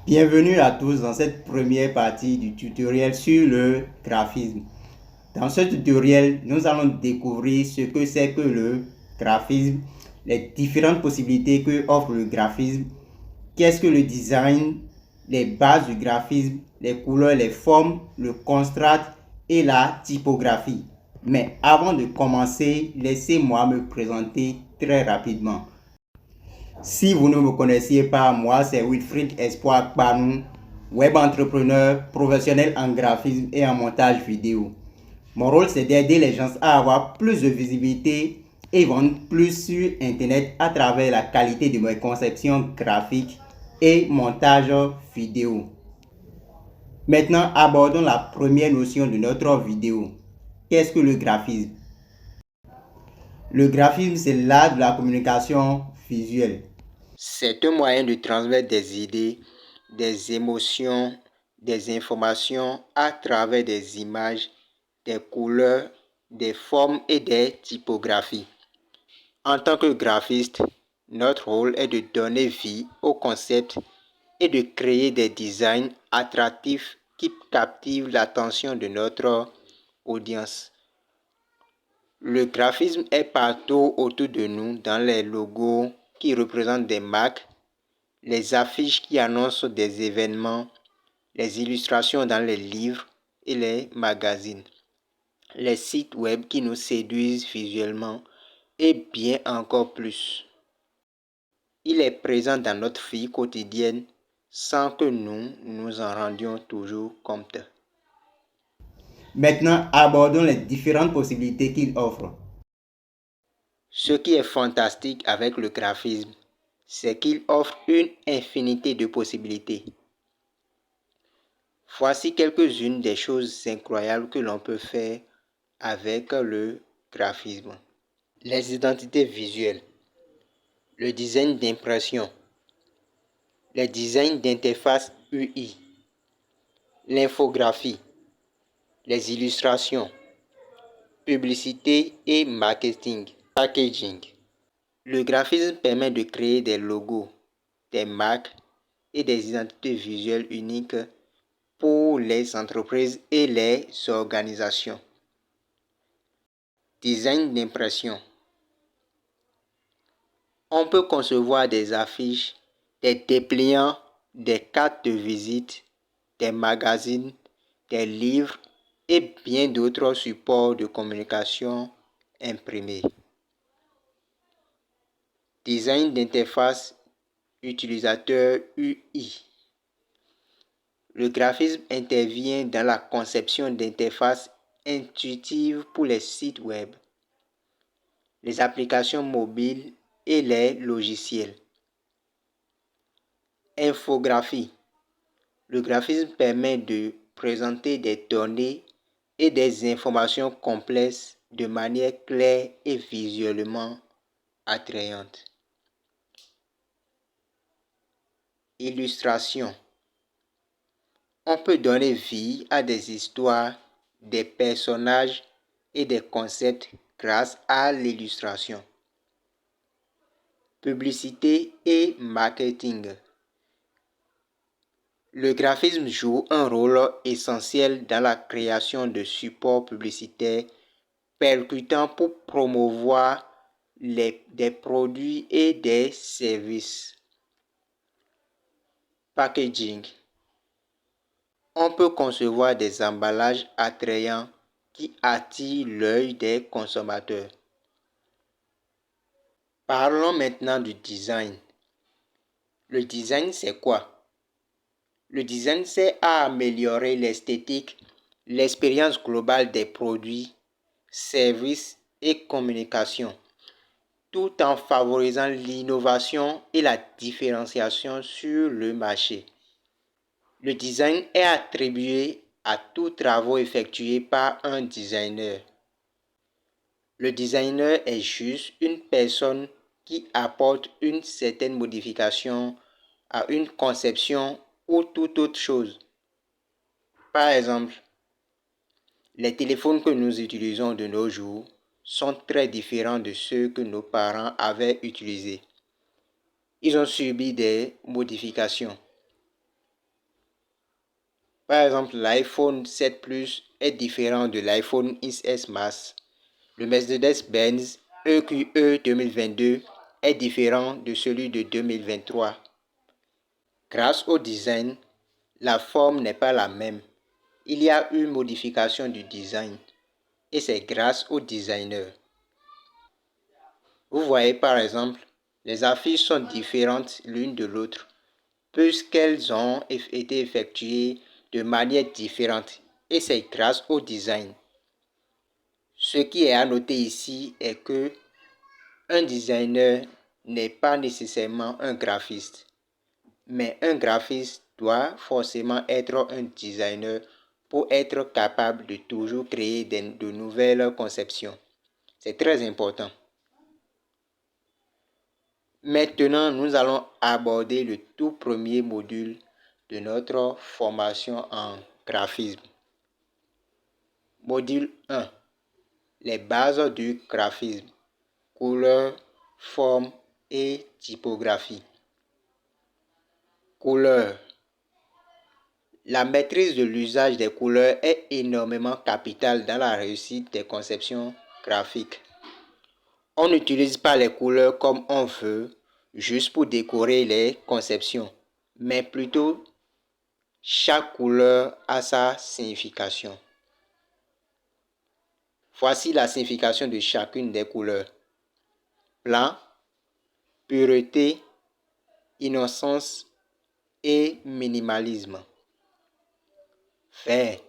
Bienvenue à tous dans cette première partie du tutoriel sur le graphisme. Dans ce tutoriel, nous allons découvrir ce que c'est que le graphisme, les différentes possibilités que offre le graphisme, qu'est-ce que le design, les bases du graphisme, les couleurs, les formes, le contraste et la typographie. Mais avant de commencer, laissez-moi me présenter très rapidement. Si vous ne me connaissiez pas, moi c'est Wilfried Espoir Kpanou, web entrepreneur professionnel en graphisme et en montage vidéo. Mon rôle c'est d'aider les gens à avoir plus de visibilité et vendre plus sur internet à travers la qualité de mes conceptions graphiques et montage vidéo. Maintenant, abordons la première notion de notre vidéo. Qu'est-ce que le graphisme? Le graphisme, c'est l'art de la communication visuelle. C'est un moyen de transmettre des idées, des émotions, des informations à travers des images, des couleurs, des formes et des typographies. En tant que graphiste, notre rôle est de donner vie au concept et de créer des designs attractifs qui captivent l'attention de notre audience. Le graphisme est partout autour de nous, dans les logos qui représentent des marques, les affiches qui annoncent des événements, les illustrations dans les livres et les magazines, les sites web qui nous séduisent visuellement et bien encore plus. Il est présent dans notre vie quotidienne sans que nous nous en rendions toujours compte. Maintenant, abordons les différentes possibilités qu'il offre. Ce qui est fantastique avec le graphisme, c'est qu'il offre une infinité de possibilités. Voici quelques-unes des choses incroyables que l'on peut faire avec le graphisme. Les identités visuelles, le design d'impression, les designs d'interface UI, l'infographie, les illustrations, publicité et marketing, packaging. Le graphisme permet de créer des logos, des marques et des identités visuelles uniques pour les entreprises et les organisations. Design d'impression. On peut concevoir des affiches, des dépliants, des cartes de visite, des magazines, des livres et bien d'autres supports de communication imprimés. Design d'interface utilisateur UI. Le graphisme intervient dans la conception d'interfaces intuitives pour les sites web, les applications mobiles et les logiciels. Infographie. Le graphisme permet de présenter des données et des informations complexes de manière claire et visuellement attrayante. Illustration. On peut donner vie à des histoires, des personnages et des concepts grâce à l'illustration. Publicité et marketing. Le graphisme joue un rôle essentiel dans la création de supports publicitaires percutants pour promouvoir des produits et des services. Packaging. On peut concevoir des emballages attrayants qui attirent l'œil des consommateurs. Parlons maintenant du design. Le design, c'est quoi? Le design, c'est à améliorer l'esthétique, l'expérience globale des produits, services et communications, tout en favorisant l'innovation et la différenciation sur le marché. Le design est attribué à tous travaux effectués par un designer. Le designer est juste une personne qui apporte une certaine modification à une conception ou toute autre chose. Par exemple, les téléphones que nous utilisons de nos jours sont très différents de ceux que nos parents avaient utilisés. Ils ont subi des modifications. Par exemple, l'iPhone 7 Plus est différent de l'iPhone XS Max. Le Mercedes-Benz EQE 2022 est différent de celui de 2023. Grâce au design, la forme n'est pas la même. Il y a une modification du design et c'est grâce au designer. Vous voyez par exemple, les affiches sont différentes l'une de l'autre puisqu'elles ont été effectuées de manière différente et c'est grâce au design. Ce qui est à noter ici est que un designer n'est pas nécessairement un graphiste, mais un graphiste doit forcément être un designer pour être capable de toujours créer de nouvelles conceptions. C'est très important. Maintenant, nous allons aborder le tout premier module de notre formation en graphisme. Module 1. Les bases du graphisme. Couleurs, formes et typographie. Couleurs. La maîtrise de l'usage des couleurs est énormément capitale dans la réussite des conceptions graphiques. On n'utilise pas les couleurs comme on veut, juste pour décorer les conceptions, mais plutôt chaque couleur a sa signification. Voici la signification de chacune des couleurs. Blanc, pureté, innocence et minimalisme. Vert,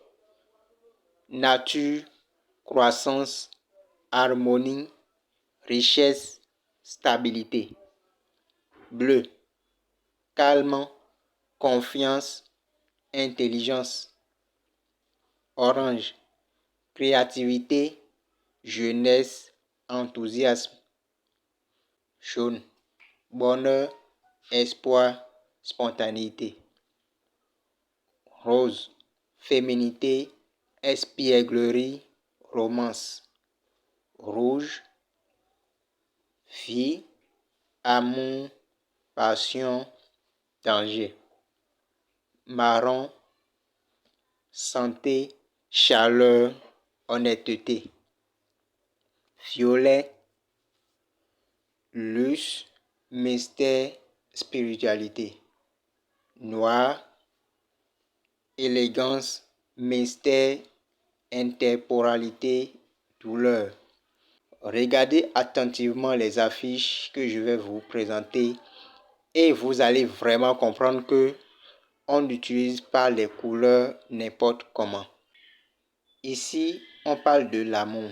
nature, croissance, harmonie, richesse, stabilité. Bleu, calme, confiance, intelligence. Orange, créativité, jeunesse, enthousiasme. Jaune, bonheur, espoir, spontanéité. Rose, féminité, espièglerie, romance. Rouge, vie, amour, passion, danger. Marron, santé, chaleur, honnêteté. Violet, luxe, mystère, spiritualité. Noir, élégance, mystère, intemporalité, douleur. Regardez attentivement les affiches que je vais vous présenter et vous allez vraiment comprendre que on n'utilise pas les couleurs n'importe comment. Ici, on parle de l'amour.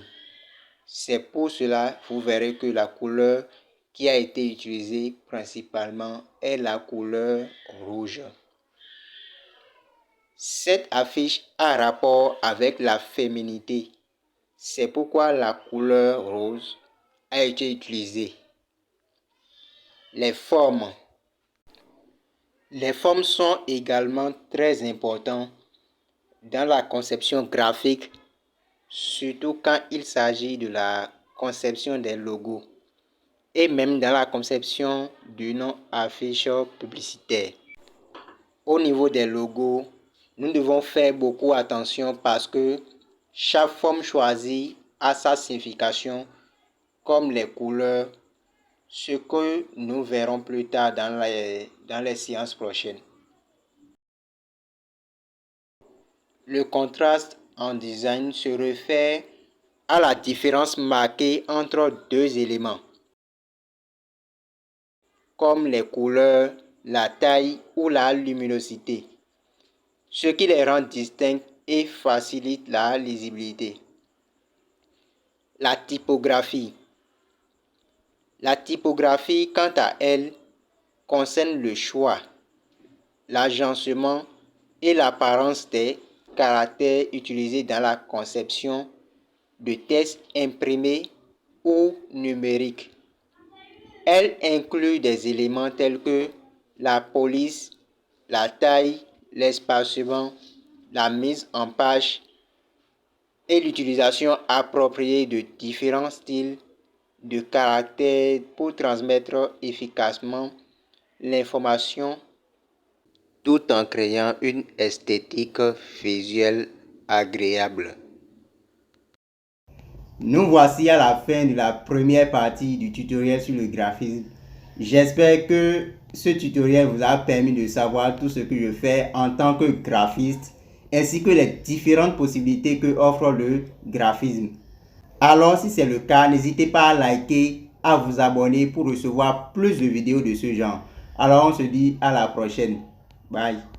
C'est pour cela vous verrez que la couleur qui a été utilisée principalement est la couleur rouge. Cette affiche a rapport avec la féminité. C'est pourquoi la couleur rose a été utilisée. Les formes. Les formes sont également très importantes dans la conception graphique, surtout quand il s'agit de la conception des logos et même dans la conception d'une affiche publicitaire. Au niveau des logos, nous devons faire beaucoup attention parce que chaque forme choisie a sa signification comme les couleurs, ce que nous verrons plus tard dans les séances prochaines. Le contraste en design se réfère à la différence marquée entre deux éléments, comme les couleurs, la taille ou la luminosité, ce qui les rend distincts et facilite la lisibilité. La typographie. La typographie, quant à elle, concerne le choix, l'agencement et l'apparence des caractères utilisés dans la conception de textes imprimés ou numériques. Elle inclut des éléments tels que la police, la taille, l'espacement, la mise en page et l'utilisation appropriée de différents styles de caractères pour transmettre efficacement l'information. Tout tout en créant une esthétique visuelle agréable. Nous voici à la fin de la première partie du tutoriel sur le graphisme. J'espère que ce tutoriel vous a permis de savoir tout ce que je fais en tant que graphiste ainsi que les différentes possibilités que offre le graphisme. Alors si c'est le cas, n'hésitez pas à liker, à vous abonner pour recevoir plus de vidéos de ce genre. Alors on se dit à la prochaine. Bye.